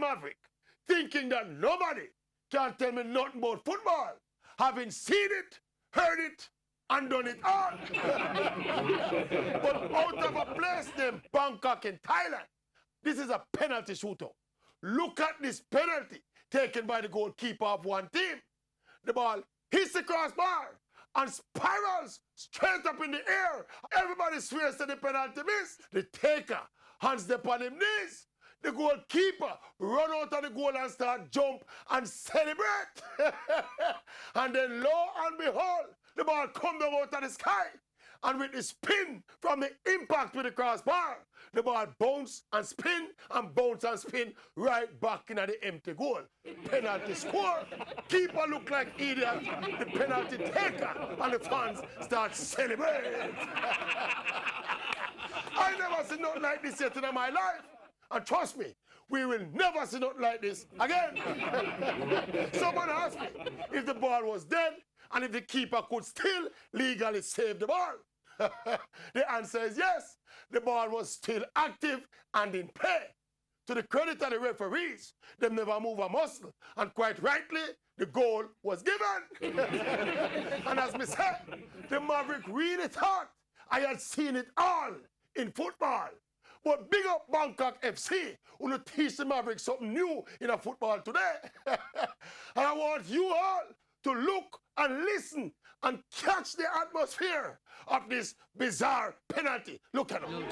Maverick, thinking that nobody can tell me nothing about football, having seen it, heard it, and done it all. But out of a place named Bangkok in Thailand, this is a penalty shootout. Look at this penalty taken by the goalkeeper of one team. The ball hits the crossbar and spirals straight up in the air. Everybody swears to the penalty miss. The taker hands upon his knees. The goalkeeper run out of the goal and start jump and celebrate. And then lo and behold, the ball comes down out of the sky. And with the spin from the impact with the crossbar, the ball bounce and spin right back into the empty goal. Penalty score. Keeper look like idiot. The penalty taker and the fans start celebrating. I never seen nothing like this yet in my life. And trust me, we will never see nothing like this again. Someone asked me if the ball was dead and if the keeper could still legally save the ball. The answer is yes. The ball was still active and in play. To the credit of the referees, they never move a muscle. And quite rightly, the goal was given. And as me said, the Maverick really thought I had seen it all in football. But big up Bangkok FC, who will teach the Maverick something new in a football today. And I want you all to look and listen and catch the atmosphere of this bizarre penalty. Look at them.